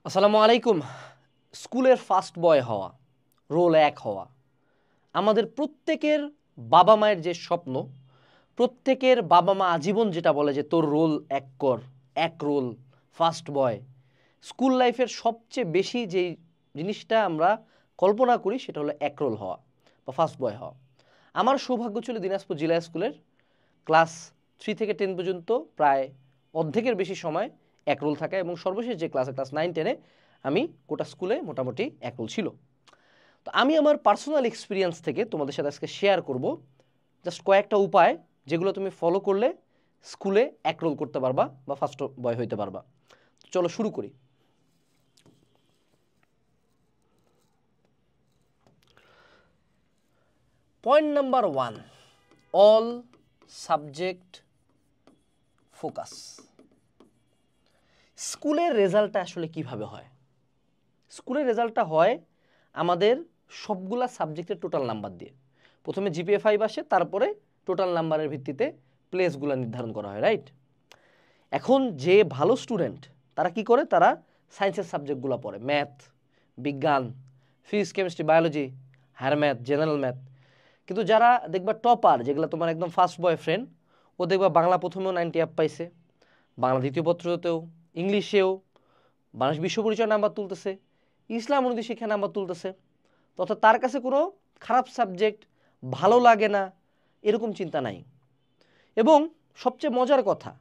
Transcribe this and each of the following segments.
আসসালামু আলাইকুম। স্কুলের ফার্স্ট বয় হওয়া, রোল 1 হওয়া আমাদের প্রত্যেকের বাবা মায়ের যে স্বপ্ন। প্রত্যেকের বাবা মা আজীবন যেটা বলে যে তোর রোল 1 কর, 1 রোল ফার্স্ট বয়। স্কুল লাইফের সবচেয়ে বেশি যেই জিনিসটা আমরা কল্পনা করি সেটা হলো 1 রোল হওয়া বা ফার্স্ট বয় হওয়া। আমার সৌভাগ্য ছিল দিনাজপুর জেলা স্কুলের ক্লাস 3 থেকে 10 পর্যন্ত প্রায় অর্ধেকের বেশি সময় 1 রোল থাকা, এবং সর্বশেষ যে ক্লাস 9-10-এ আমি গোটা স্কুলে মোটামুটি 1 রোল ছিল। তো আমি আমার পার্সোনাল এক্সপিরিয়েন্স থেকে তোমাদের সাথে আজকে শেয়ার করব জাস্ট কয়েকটা উপায় যেগুলো তুমি ফলো করলে স্কুলে 1 রোল করতে পারবা বা ফার্স্ট বয় হইতে পারবা। চলো শুরু করি। Point number 1, all subject focus. স্কুলের রেজাল্টটা আসলে কিভাবে হয়? স্কুলের রেজাল্টটা হয় আমাদের সবগুলা সাবজেক্টের টোটাল নাম্বার দিয়ে। প্রথমে জিপিএ 5 আসে, তারপরে টোটাল নাম্বারের ভিত্তিতে প্লেসগুলো নির্ধারণ করা হয়, রাইট? এখন যে ভালো স্টুডেন্ট তারা কি করে, তারা সায়েন্সের সাবজেক্টগুলো পড়ে, ম্যাথ, বিজ্ঞান, physics, chemistry, biology, higher math, general math. কিন্তু যারা দেখবা টপার, যেগুলো তোমার একদম ফার্স্ট বয়ফ্রেন্ড, ও দেখবা বাংলা প্রথমেও 90 আপ পাইছে, বাংলা দ্বিতীয় পত্রতেও, ইংলিশেও, বাংলাদেশ বিশ্ব পরিচয় নাম্বার তুলতেছে, ইসলাম অনুযায়ী শিক্ষা নাম্বার তুলতেছে। তথা তার কাছে কোনো খারাপ সাবজেক্ট ভালো লাগে না এরকম চিন্তা নাই। এবং সবচেয়ে মজার কথা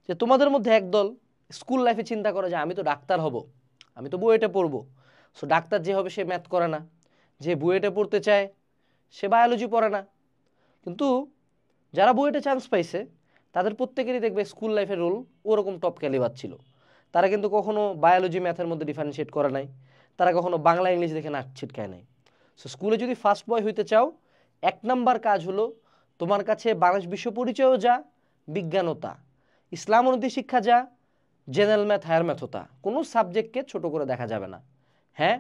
যে তোমাদের মধ্যে একদল স্কুল লাইফে চিন্তা করে যে আমি তো ডাক্তার হব, আমি তো বুয়েটে পড়বো, সো ডাক্তার যে হবে সে ম্যাথ করে না, যে বুয়েটে পড়তে চায় সে বায়োলজি পড়ে না। কিন্তু যারা বুয়েটে চান্স পাইছে তাদের প্রত্যেকেরই দেখবে স্কুল লাইফের রোল ওরকম টপ ক্যালিবার ছিল। তারা কিন্তু কখনো বায়োলজি ম্যাথের মধ্যে ডিফারেন্সিয়েট করে নাই, তারা কখনো বাংলা ইংলিশ দেখে নাক ছিটকায় নাই। সো স্কুলে যদি ফার্স্ট বয় হইতে চাও, 1 নাম্বার কাজ হলো তোমার কাছে বাংলাদেশ বিশ্ব পরিচয়ও যা, বিজ্ঞানও তা, ইসলাম অনুযায়ী শিক্ষা যা, জেনারেল ম্যাথ, হায়ার ম্যাথও তা। কোনো সাবজেক্টকে ছোট করে দেখা যাবে না। হ্যাঁ,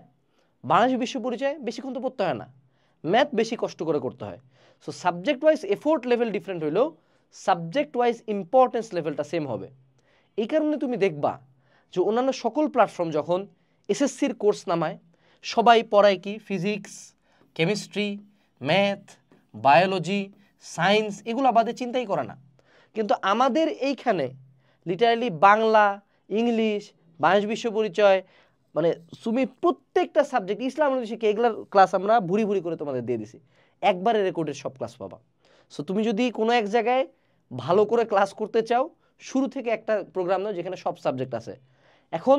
বাংলাদেশ বিশ্ব পরিচয় বেশিক্ষণ তো পড়তে হয় না, ম্যাথ বেশি কষ্ট করে করতে হয়। So subject wise effort level different হইলেও সাবজেক্ট ওয়াইজ ইম্পর্টেন্স লেভেলটা সেম হবে। এই কারণে তুমি দেখবা যে অন্যান্য সকল প্ল্যাটফর্ম যখন এসএসসির কোর্স নামায়, সবাই পড়ায় কি physics, chemistry, math, biology, science, এগুলো বাদে চিন্তাই করে না। কিন্তু আমাদের এইখানে লিটারালি বাংলা, ইংলিশ, বাংলাদেশ বিশ্ব পরিচয়, মানে তুমি প্রত্যেকটা সাবজেক্ট, ইসলাম শিক্ষা, এগুলার ক্লাস আমরা ভুরি ভুরি করে তোমাদের দিয়ে দিছি, একবারে রেকর্ডের সব ক্লাস পাবা। সো তুমি যদি কোনো এক জায়গায় ভালো করে ক্লাস করতে চাও, শুরু থেকে একটা প্রোগ্রাম নাও যেখানে সব সাবজেক্ট আছে। এখন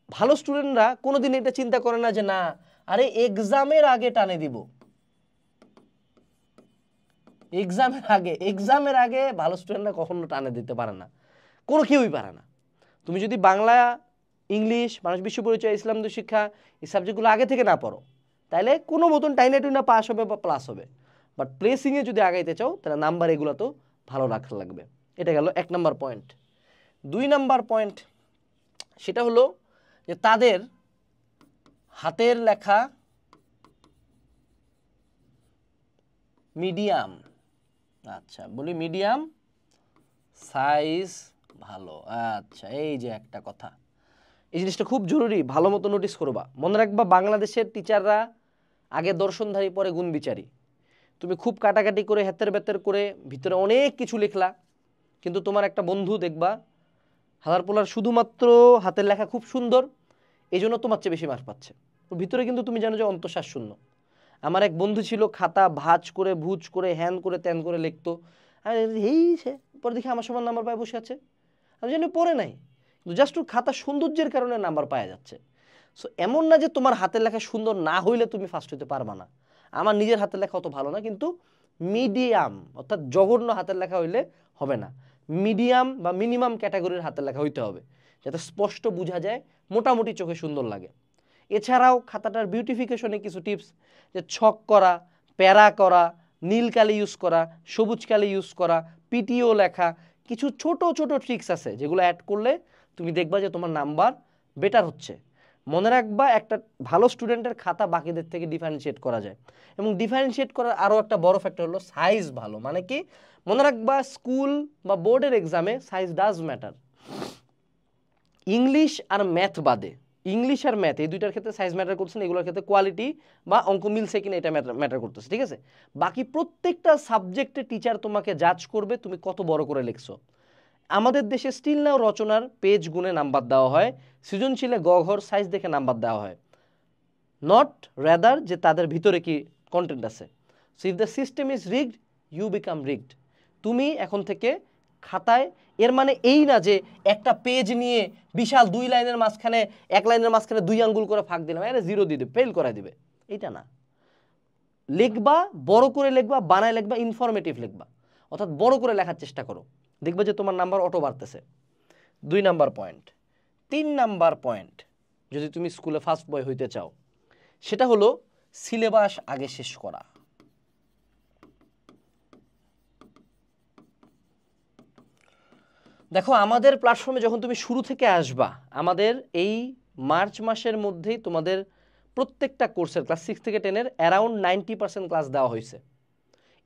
ভালো স্টুডেন্টরা কোনোদিন এটা চিন্তা করে না যে না আরে এক্সামের আগে টানে দিব, এক্সামের আগে ভালো স্টুডেন্টরা কখনো টানে দিতে পারে না, কোনো কেউই পারে না। তুমি যদি বাংলা, ইংলিশ, বাংলাদেশ বিশ্ব পরিচয়, ইসলাম শিক্ষা, এই সাবজেক্টগুলো আগে থেকে না পড়ো, তাহলে কোনো মতন টাইনা টুইনা পাস হবে বা প্লাস হবে। বাট প্লেসিংয়ে যদি আগাইতে চাও তাহলে নাম্বার এগুলো তো ভালো রাখা লাগবে। এটা গেল 1 নাম্বার পয়েন্ট। 2 নাম্বার পয়েন্ট, সেটা হলো যে তাদের হাতের লেখা মিডিয়াম, আচ্ছা বলি মিডিয়াম সাইজ ভালো। আচ্ছা, এই যে একটা কথা, এই জিনিসটা খুব জরুরি, ভালো মতো নোটিস করবা। মনে রাখবা বাংলাদেশের টিচাররা আগে দর্শনধারী, পরে গুণ বিচারী। তুমি খুব কাটাকাটি করে হেতের বেতের করে ভিতরে অনেক কিছু লিখলা, কিন্তু তোমার একটা বন্ধু দেখবা হাজার পোলার শুধুমাত্র হাতের লেখা খুব সুন্দর, এই জন্য তোমার চেয়ে বেশি মার্ক পাচ্ছে, ওর ভিতরে কিন্তু তুমি জানো যে অন্তঃশ্বাস শূন্য। আমার এক বন্ধু ছিল, খাতা ভাঁজ করে ভুজ করে হ্যান করে ত্যান করে লিখতো, আর এই সে পরে দেখি আমার সমান নাম্বার পায় বসে আছে। আমি জানি পড়ে নাই, কিন্তু জাস্ট ওর খাতা সৌন্দর্যের কারণে নাম্বার পাওয়া যাচ্ছে। সো এমন না যে তোমার হাতের লেখা সুন্দর না হইলে তুমি ফার্স্ট হইতে পারবা না। আমার নিজের হাতের লেখা অত ভালো না, কিন্তু মিডিয়াম অর্থাৎ জঘন্য হাতের লেখা হইলে হবে না, মিডিয়াম বা মিনিমাম ক্যাটাগরির হাতের লেখা হইতে হবে, যাতে স্পষ্ট বোঝা যায়, মোটামুটি চোখে সুন্দর লাগে। এছাড়াও খাতাটার বিউটিফিকেশনে কিছু টিপস, যে ছক করা, প্যারা করা, নীল কালি ইউজ করা, সবুজ কালি ইউজ করা, পিটিও লেখা, কিছু ছোট ছোট ট্রিক্স আছে যেগুলো অ্যাড করলে তুমি দেখবা যে তোমার নাম্বার বেটার হচ্ছে। মনে রাখবা একটা ভালো স্টুডেন্টের খাতা বাকিদের থেকে ডিফারেন্সিয়েট করা যায়, এবং ডিফারেন্সিয়েট করার আরও একটা বড় ফ্যাক্টর হলো সাইজ ভালো। মানে কি, মনে রাখবা স্কুল বা বোর্ডের এক্সামে সাইজ ডাজ ম্যাটার। ইংলিশ আর ম্যাথ বাদে, ইংলিশ আর ম্যাথ এই দুইটার ক্ষেত্রে সাইজ ম্যাটার করছে না, এগুলোর ক্ষেত্রে কোয়ালিটি বা অঙ্ক মিলছে কিনা এটা ম্যাটার করতেছে, ঠিক আছে। বাকি প্রত্যেকটা সাবজেক্টে টিচার তোমাকে জাজ করবে তুমি কত বড় করে লিখছো। আমাদের দেশে স্টিল নাও রচনার পেজ গুণে নাম্বার দেওয়া হয়, সৃজনশীলে গঘর সাইজ দেখে নাম্বার দেওয়া হয়, নট রেদার যে তাদের ভিতরে কি কন্টেন্ট আছে। So if the system is rigged you become rigged. তুমি এখন থেকে খাতায়, এর মানে এই না যে একটা পেজ নিয়ে বিশাল 2 লাইনের মাঝখানে 1 লাইনের মাঝখানে 2 আঙ্গুল করে ফাঁক দিলাম, আরে 0 দিয়ে দেবে, ফেল করাই দিবে, এইটা না। লিখবা, বড় করে লিখবা, বানায় লিখবা, ইনফরমেটিভ লিখবা, অর্থাৎ বড় করে লেখার চেষ্টা করো, দেখবে যে তোমার নাম্বার অটো বাড়তেছে। 2 নাম্বার পয়েন্ট। 3 নাম্বার পয়েন্ট, যদি তুমি স্কুলে ফার্স্ট বয় হইতে চাও, সেটা হলো সিলেবাস আগে শেষ করা। দেখো আমাদের প্ল্যাটফর্মে যখন তুমি শুরু থেকে আসবা, আমাদের এই মার্চ মাসের মধ্যেই তোমাদের প্রত্যেকটা কোর্সের ক্লাস 6 থেকে 10-এর অ্যারাউন্ড 90% ক্লাস দেওয়া হয়েছে।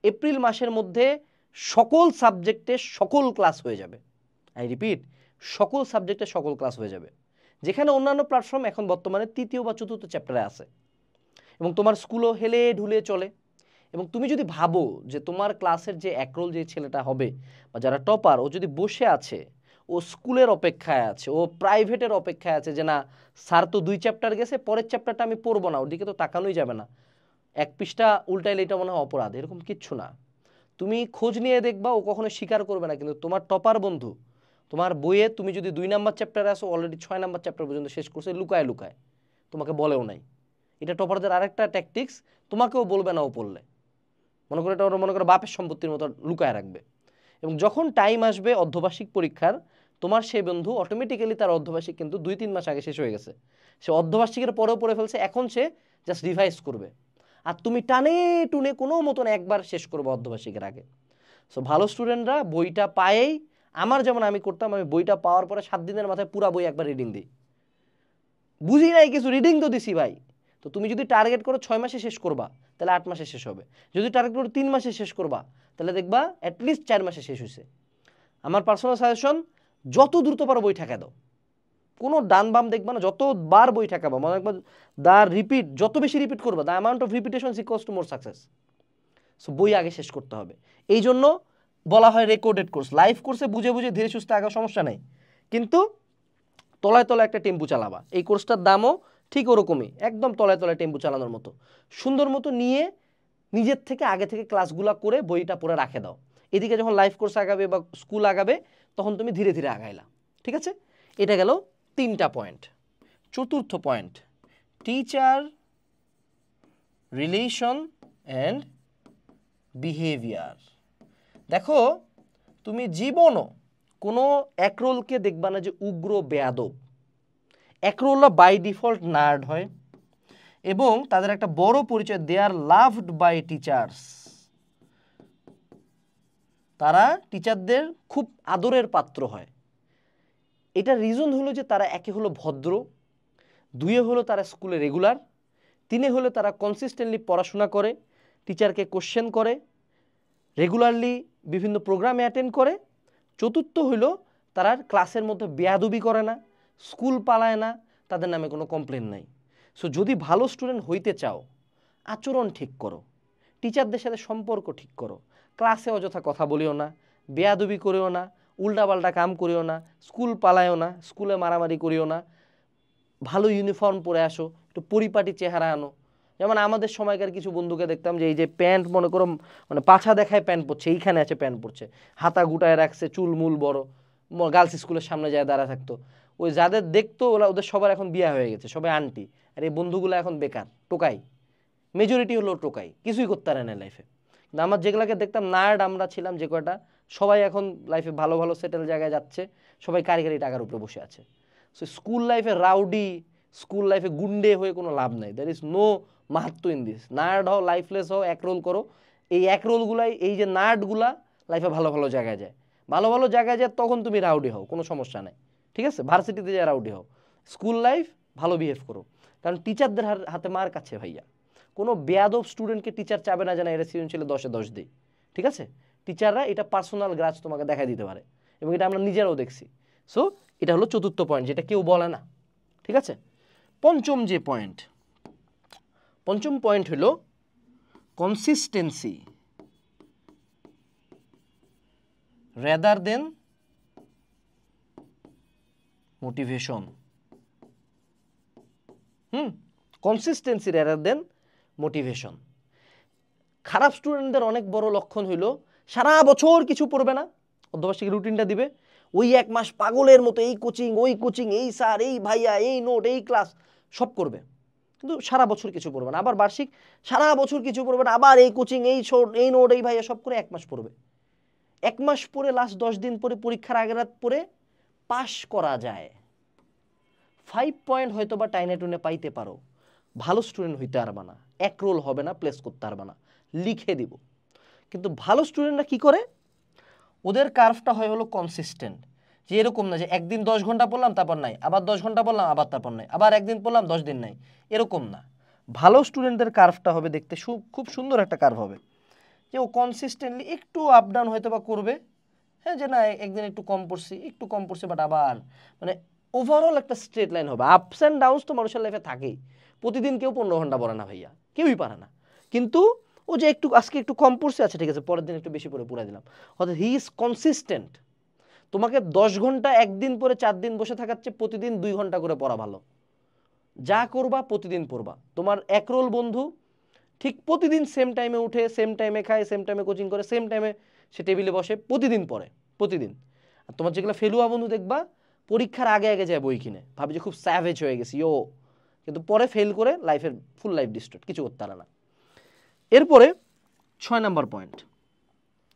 এপ্রিল মাসের মধ্যে সকল সাবজেক্টে সকল ক্লাস হয়ে যাবে। আই রিপিট, সকল সাবজেক্টে সকল ক্লাস হয়ে যাবে, যেখানে অন্যান্য প্ল্যাটফর্ম এখন বর্তমানে 3য় বা 4র্থ চ্যাপ্টারে আছে, এবং তোমার স্কুলও হেলে ঢুলে চলে। এবং তুমি যদি ভাবো যে তোমার ক্লাসের যে একরোল যে ছেলেটা হবে বা যারা টপার, ও যদি বসে আছে, ও স্কুলের অপেক্ষায় আছে, ও প্রাইভেটের অপেক্ষায় আছে যে না স্যার তো 2 চ্যাপ্টার গেছে, পরের চ্যাপ্টারটা আমি পড়বো না, ওর দিকে তো তাকানোই যাবে না, 1 পৃষ্ঠা উল্টাইলে এটা মনে হয় অপরাধ, এরকম কিচ্ছু না। তুমি খোঁজ নিয়ে দেখবা, ও কখনো স্বীকার করবে না, কিন্তু তোমার টপার বন্ধু তোমার বইয়ে তুমি যদি 2 নাম্বার চ্যাপ্টারে আসো, অলরেডি 6 নাম্বার চ্যাপ্টার পর্যন্ত শেষ করছে, লুকায় লুকায়, তোমাকে বলেও নাই। এটা টপারদের আরেকটা ট্যাকটিক্স, তোমাকেও বলবে না ও পড়লে, মনে করে এটা ওরা মনে করে বাপের সম্পত্তির মতো লুকায় রাখবে। এবং যখন টাইম আসবে অর্ধবার্ষিক পরীক্ষার, তোমার সেই বন্ধু অটোমেটিক্যালি তার অর্ধবার্ষিক কিন্তু 2-3 মাস আগে শেষ হয়ে গেছে, সে অর্ধবার্ষিকের পরেও পড়ে ফেলছে, এখন সে জাস্ট রিভাইজ করবে, আর তুমি টানে টুনে কোনো মতন একবার শেষ করবে অর্ধবার্ষিকের আগে। সো ভালো স্টুডেন্টরা বইটা পায়েই, আমার যেমন আমি করতাম, আমি বইটা পাওয়ার পরে 7 দিনের মাথায় পুরা বই একবার রিডিং দিই, বুঝি নাই কিছু, রিডিং তো দিছি ভাই। তো তুমি যদি টার্গেট করো 6 মাসে শেষ করবা, তাহলে 8 মাসে শেষ হবে। যদি টার্গেট করো 3 মাসে শেষ করবা, তাহলে দেখবা অ্যাটলিস্ট 4 মাসে শেষ হয়েছে। আমার পার্সোনাল সাজেশন, যত দ্রুত পারো বই ঠেকা দাও, কোনো ডান বাম দেখবা না, যতবার বই ঠেকাবা, মনে রাখবা দা রিপিট, যত বেশি রিপিট করবা, the amount of repetition equals to more success. So বই আগে শেষ করতে হবে, এই জন্য বলা হয় রেকর্ডেড কোর্স। লাইভ কোর্সে বুঝে বুঝে ধীরে সুস্থে আগা সমস্যা নেই, কিন্তু তলায় তলায় একটা টেম্পু চালাবা। এই কোর্সটার দামও ঠিক ওরকমই, একদম তলায় তলায় টেম্পু চালানোর মতো, সুন্দর মতো নিয়ে নিজের থেকে আগে থেকে ক্লাসগুলো করে বইটা পড়ে রাখে দাও। এদিকে যখন লাইভ কোর্স আগাবে বা স্কুল আগাবে, তখন তুমি ধীরে ধীরে আগাইলা, ঠিক আছে। এটা গেল 3টা পয়েন্ট। 4র্থ point, teacher relation and behaviour. দেখো তুমি জীবনও কোনো একরোলকে দেখবা না যে উগ্র বেয়াদব। একরোলরা বাই ডিফল্ট নার্ড হয়, এবং তাদের একটা বড় পরিচয়, দে আর লাভড বাই টিচার্স। তারা টিচারদের খুব আদরের পাত্র হয়। এটা রিজন হলো যে তারা একে হলো ভদ্র, 2 হলো তারা স্কুলে রেগুলার, 3 হলো তারা কনসিস্টেন্টলি পড়াশোনা করে, টিচারকে কোশ্চেন করে, রেগুলারলি বিভিন্ন প্রোগ্রামে অ্যাটেন্ড করে, 4র্থ হলো তারা ক্লাসের মধ্যে বেয়াদবি করে না, স্কুল পালায় না, তাদের নামে কোনো কমপ্লেন নাই। সো যদি ভালো স্টুডেন্ট হইতে চাও, আচরণ ঠিক করো, টিচারদের সাথে সম্পর্ক ঠিক করো, ক্লাসে অযথা কথা বলিও না, বেয়াদবি করিও না, উল্টাপাল্টা কাম করিও না, স্কুল পালায়ও না, স্কুলে মারামারি করিও না, ভালো ইউনিফর্ম পরে আসো, একটু পরিপাটি চেহারা আনো। যেমন আমাদের সময়কার কিছু বন্ধুকে দেখতাম যে এই যে প্যান্ট মনে করো মানে পাছা দেখায় প্যান্ট পরছে, এইখানে আছে প্যান্ট পরছে, হাতা গুটায় রাখছে, চুল মূল বড়, গার্লস স্কুলের সামনে যায় দাঁড়া থাকতো। ওই যাদের দেখতো ওদের সবার এখন বিয়ে হয়ে গেছে, সবাই আন্টি, আর এই বন্ধুগুলো এখন বেকার, টোকাই, মেজরিটি হলো টোকাই, কিছুই করতে পারে না লাইফে। কিন্তু আমার যেগুলোকে দেখতাম নার্ড আমরা ছিলাম যে কয়টা, সবাই এখন লাইফে ভালো ভালো সেটেল জায়গায় যাচ্ছে, সবাই কারিগরি টাকার উপরে বসে আছে। সো স্কুল লাইফে রাউডি, স্কুল লাইফে গুন্ডে হয়ে কোনো লাভ নাই, দ্যার ইজ নো মাহাত্ম ইন দিস। নার্ড হও, লাইফলেস হও, একরোল করো, এই একরোলগুলাই, এই যে নার্ডগুলা লাইফে ভালো ভালো জায়গায় যায়, ভালো ভালো জায়গায় যায়, তখন তুমি রাউডি হও, কোনো সমস্যা নেই, ঠিক আছে। ভার্সিটিতে যায় রাউডি হও, স্কুল লাইফ ভালো বিহেভ করো, কারণ টিচারদের হাতে মার কাছে ভাইয়া। কোনো বেয়াদব স্টুডেন্টকে টিচার চাবে না জানা এটা সৃজনশীলে 10-এ 10 দিই, ঠিক আছে। টিচাররা এটা পার্সোনাল গ্রাজ তোমাকে দেখাই দিতে পারে, এবং এটা আমরা নিজেরাও দেখছি। সো এটা হলো চতুর্থ পয়েন্ট, যেটা কেউ বলে না। ঠিক আছে, পঞ্চম পয়েন্ট হলো consistency rather than motivation. Consistency rather than motivation. খারাপ স্টুডেন্টদের অনেক বড় লক্ষণ হইলো সারা বছর কিছু পড়বে না, অর্ধবার্ষিক রুটিনটা দিবে, ওই এক মাস পাগলের মতো এই কোচিং ওই কোচিং, এই স্যার এই ভাইয়া এই নোট এই ক্লাস সব করবে, কিন্তু সারা বছর কিছু পড়বে না। আবার বার্ষিক সারা বছর কিছু পড়বে না, আবার এই কোচিং এই নোট এই ভাইয়া সব করে এক মাস পড়বে। এক মাস পরে লাস্ট 10 দিন পরে পরীক্ষার আগের রাত পরে পাস করা যায়, 5 পয়েন্ট হয়তো বা টাইনে টুনে পাইতে পারো, ভালো স্টুডেন্ট হইতে পারবা না, এক রোল হবে না, প্লেস করতে পারবা না, লিখে দিব। কিন্তু ভালো স্টুডেন্টরা কি করে, ওদের কার্ভটা হয় হলো কনসিস্টেন্ট, যে এরকম না যে একদিন 10 ঘন্টা পড়লাম তারপর নাই, আবার 10 ঘন্টা পড়লাম আবার তারপর নাই, আবার একদিন পড়লাম 10 দিন নাই, এরকম না। ভালো স্টুডেন্টদের কার্ভটা হবে দেখতে খুব সুন্দর একটা কার্ভ হবে, যে ও কনসিস্টেন্টলি একটু আপ ডাউন হয়তো বা করবে, হ্যাঁ, যে না একদিন একটু কম পড়ছে বাট আবার মানে ওভারঅল একটা স্ট্রেট লাইন হবে। আপস অ্যান্ড ডাউনস তো মানুষের লাইফে থাকেই, প্রতিদিন কেউ 15 ঘন্টা পড়ে না ভাইয়া, কেউই পারে না। কিন্তু ও যে আজকে একটু কম পড়ছে, আচ্ছা ঠিক আছে পরের দিন একটু বেশি পড়ে পুরা দিলাম, অর্থাৎ হি ইজ কনসিস্টেন্ট। তোমাকে 10 ঘন্টা একদিন পরে 4 দিন বসে থাকার চেয়ে প্রতিদিন 2 ঘন্টা করে পড়া ভালো। যা করবা প্রতিদিন পড়বা। তোমার এক রোল বন্ধু ঠিক প্রতিদিন সেম টাইমে উঠে, সেম টাইমে খায়, সেম টাইমে কোচিং করে, সেম টাইমে সে টেবিলে বসে, প্রতিদিন পড়ে, প্রতিদিন। আর তোমার যেগুলো ফেলুয়া বন্ধু দেখবা পরীক্ষার আগে যায় বই কিনে, ভাবে যে খুব স্যাভেজ হয়ে গেছি কিন্তু পরে ফেল করে ফুল লাইফ ডিস্ট্রয়, কিছু করতে পারে না। এরপরে 6 নম্বর পয়েন্ট,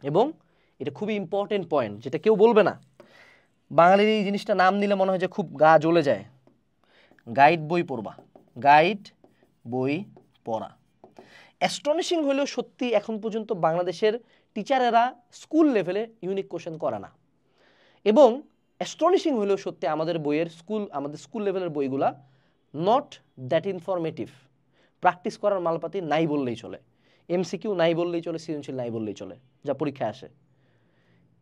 এবং এটা খুবই ইম্পর্টেন্ট পয়েন্ট, যেটা কেউ বলবে না, বাঙালির এই জিনিসটা নাম নিলে মনে হয় যে খুব গা জ্বলে যায়। গাইড বই পড়বা, গাইড বই পড়া। অ্যাস্টনিশিং হলেও সত্যি এখন পর্যন্ত বাংলাদেশের টিচারেরা স্কুল লেভেলে ইউনিক কোশ্চেন করে না, এবং অ্যাস্টনিশিং হলেও সত্যি আমাদের স্কুল লেভেলের বইগুলা নট দ্যাট ইনফরমেটিভ। প্র্যাকটিস করার মালপাতি নাই বললেই চলে, এমসিকিউ নাই বললেই চলে, সৃজনশীল নাই বললেই চলে, যা পরীক্ষায় আসে।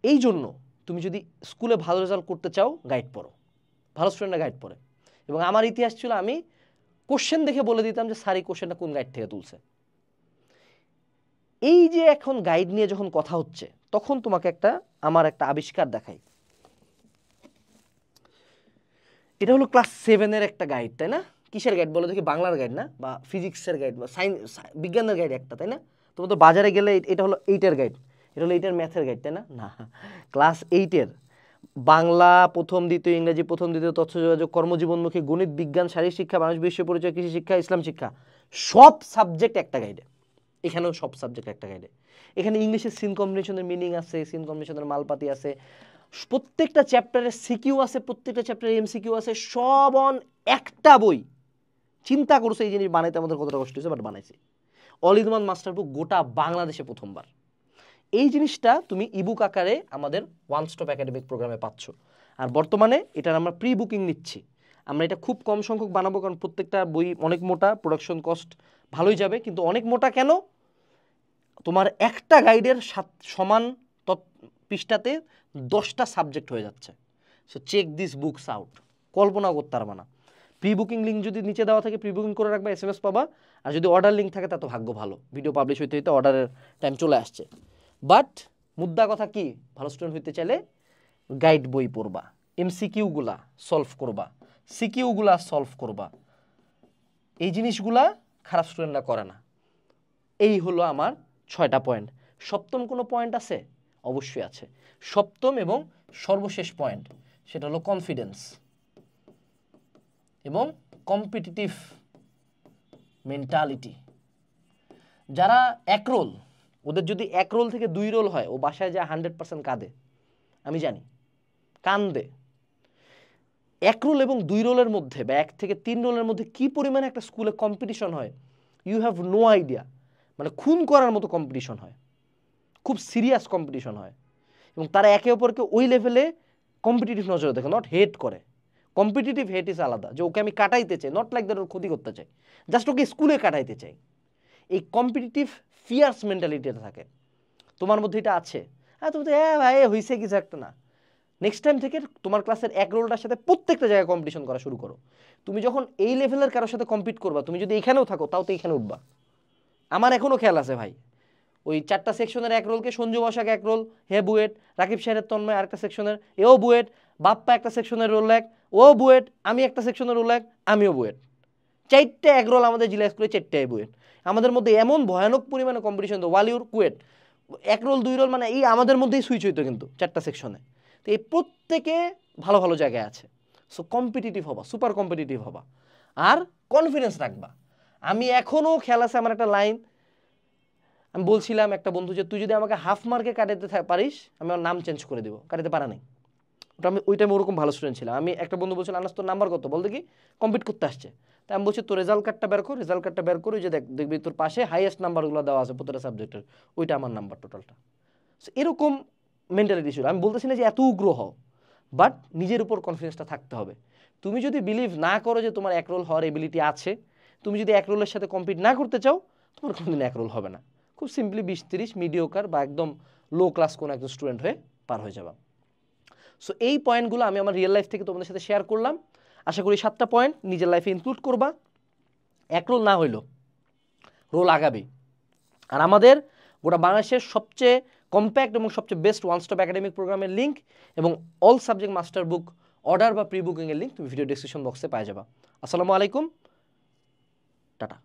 এই জন্য তুমি যদি স্কুলে ভালো রেজাল্ট করতে চাও, গাইড পড়ো, ভালো স্টুডেন্টরা গাইড পড়ে। এবং আমার ইতিহাস ছিল, আমি কোশ্চেন দেখে বলে দিতাম যে স্যার এই কোশ্চেনটা কোন গাইড থেকে তুলছে। এই যে এখন গাইড নিয়ে যখন কথা হচ্ছে, তখন তোমাকে আমার একটা আবিষ্কার দেখাই। এটা হলো ক্লাস 7-এর একটা গাইড, তাই না? কিসের গাইড বলো দেখি? বাংলার গাইড না, বা ফিজিক্সের গাইড, বা বিজ্ঞানের গাইড একটা, তাই না? তোমার তো বাজারে গেলে এটা হলো 8-এর গাইড, এটা হলো 8-এর ম্যাথের গাইড, তাই না? না, ক্লাস 8-এর বাংলা প্রথম, দ্বিতীয়, ইংরেজি প্রথম, দ্বিতীয়, তথ্য যোগাযোগ, কর্মজীবনমুখী, গণিত, বিজ্ঞান, শারীরিক শিক্ষা, মানুষ বিশ্ব পরিচয়, কৃষি শিক্ষা, ইসলাম শিক্ষা, সব সাবজেক্ট একটা গাইডে। এখানেও সব সাবজেক্ট একটা গাইডে। এখানে ইংলিশের সিন কম্বিনেশনের মিনিং আছে, সিন কম্বিনেশনের মালপাতি আছে, প্রত্যেকটা চ্যাপ্টারে সিকিউ আছে, প্রত্যেকটা চ্যাপ্টারে এমসিকিউ আছে, সব অন একটা বই। চিন্তা করছে এই জিনিস বানাইতে আমাদের কতটা কষ্ট হয়েছে, বাট বানাইছি। অল ইন ওয়ান মাস্টার বুক গোটা বাংলাদেশে প্রথমবার। এই জিনিসটা তুমি ইবুক আকারে আমাদের ওয়ান স্টপ একাডেমিক প্রোগ্রামে পাচ্ছ। আর বর্তমানে এটার আমরা প্রি বুকিং নিচ্ছি। আমরা এটা খুব কম সংখ্যক বানাবো, কারণ প্রত্যেকটা বই অনেক মোটা, প্রোডাকশন কস্ট ভালোই যাবে। কিন্তু অনেক মোটা কেন? তোমার একটা গাইডের সমান পৃষ্ঠাতে 10টা সাবজেক্ট হয়ে যাচ্ছে। So check this books out, কল্পনা করতে পারবা না। প্রি বুকিং লিঙ্ক যদি নিচে দেওয়া থাকে, প্রি বুকিং করে রাখবা, SMS পাবা। আর যদি অর্ডার লিঙ্ক থাকে তা তো ভাগ্য ভালো, ভিডিও পাবলিশ হইতে হইতে অর্ডারের টাইম চলে আসছে। বাট মুদ্রা কথা কি, ভালো স্টুডেন্ট হইতে চাইলে গাইড বই পড়বা, MCQগুলা সলভ করবা, সিকিউগুলা সলভ করবা। এই জিনিসগুলা খারাপ স্টুডেন্টরা করে না। এই হলো আমার 6টা পয়েন্ট। সপ্তম কোনো পয়েন্ট আছে? অবশ্যই আছে। সপ্তম এবং সর্বশেষ পয়েন্ট, সেটা হলো কনফিডেন্স এবং কম্পিটিটিভ মেন্টালিটি। যারা এক রোল, ওদের যদি এক রোল থেকে 2 রোল হয়, ও বাসায় যায় 100% কাঁদে, আমি জানি, কান্দে। এক রোল এবং 2 রোলের মধ্যে, বা 1 থেকে 3 রোলের মধ্যে কি পরিমাণে একটা স্কুলে কম্পিটিশন হয়, ইউ হ্যাভ নো আইডিয়া। মানে খুন করার মতো কম্পিটিশন হয়, খুব সিরিয়াস কম্পিটিশন হয়, এবং তারা একে অপরকে ওই লেভেলে কম্পিটিটিভ নজরে দেখে, নট হেট করে। কম্পিটিটিভ হেট ইজ আলাদা, যে ওকে আমি কাটাইতে চাই, নট লাইক দ্যাট ওর ক্ষতি করতে চাই, জাস্ট ওকে স্কুলে কাটাইতে চাই। এই কম্পিটিটিভ ফিয়ার্স মেন্টালিটিটা থাকে তোমার মধ্যে, এটা আছে। হ্যাঁ, তুমি তো ভাই হয়েছে কিছু একটা না, নেক্সট টাইম থেকে তোমার ক্লাসের এক রোলটার সাথে প্রত্যেকটা জায়গায় কম্পিটিশন করা শুরু করো। তুমি যখন এই লেভেলের কারোর সাথে কম্পিট করবা, তুমি যদি এখানেও থাকো তাও তো এখানে উঠবা। আমার এখনও খেয়াল আছে ভাই, ওই 4টা সেকশনের এক রোলকে সঞ্জু বসাক এক রোল, হে বুয়েট, রাকিব সাহেবের তন্ময় আরেকটা সেকশনের, এও বুয়েট, বাপ্পা একটা সেকশনের রোল এক, ও বুয়েট, আমি একটা সেকশনের রোল এক, আমিও বুয়েট। 4টে এক রোল আমাদের জেলা স্কুলে, 4টাই বুয়েট। আমাদের মধ্যে এমন ভয়ানক পরিমাণে কম্পিটিশন তো, ওয়ালিউর কুয়েট, এক রোল 2 রোল মানে এই আমাদের মধ্যেই সুইচ হইতো কিন্তু 4টা সেকশনে। তো এই প্রত্যেকে ভালো ভালো জায়গায় আছে। সো কম্পিটিটিভ হবা, সুপার কম্পিটিটিভ হবা, আর কনফিডেন্স রাখবা। আমি এখনও খেয়াল আছে আমার একটা লাইন, আমি বলছিলাম একটা বন্ধু যে তুই যদি আমাকে হাফ মার্কে কাটাতে পারিস আমি আমার নাম চেঞ্জ করে দেবো, কাটাতে পারা নেই। ওটা আমি ওই টাইমে ওরকম ভালো স্টুডেন্ট ছিলাম। আমি একটা বন্ধু বলছিল আনাস তোর নাম্বার কত, বলতে কি কম্পিট করতে আসছে। তাই আমি বলছি তোর রেজাল্ট কার্ডটা বের কর, রেজাল্ট কার্ডটা বের করে যে দেখবি তোর পাশে হাইয়েস্ট নাম্বারগুলো দেওয়া আছে প্রত্যেকটা সাবজেক্টের, ওইটা আমার নাম্বার টোটালটা। এরকম মেন্টালিটি ছিল। আমি বলতেছি না যে এত উগ্র হও, বাট নিজের উপর কনফিডেন্সটা থাকতে হবে। তুমি যদি বিলিভ না করো যে তোমার এক রোল হওয়ার এবিলিটি আছে, তুমি যদি এক রোলের সাথে কম্পিট না করতে চাও, তোমার কোনোদিন এক রোল হবে না। খুব সিম্পলি 20-30 মিডিওকার বা একদম লো ক্লাস কোনো একজন স্টুডেন্ট হয়ে পার হয়ে যাবা। সো এই পয়েন্টগুলো আমি আমার রিয়েল লাইফ থেকে তোমাদের সাথে শেয়ার করলাম। আশা করি 7টা পয়েন্ট নিজের লাইফে ইনক্লুড করবা। এক রোল না হইলো রোল আগাবে। আর আমাদের গোটা বাংলাদেশের সবচেয়ে কম্প্যাক্ট এবং সবচেয়ে বেস্ট ওয়ান স্টপ একাডেমিক প্রোগ্রামের লিঙ্ক এবং all subject master book order বা প্রি বুকিংয়ের লিঙ্ক তুমি ভিডিও ডেসক্রিপশন বক্সে পাই যাবা। আসসালামু আলাইকুম, টাটা।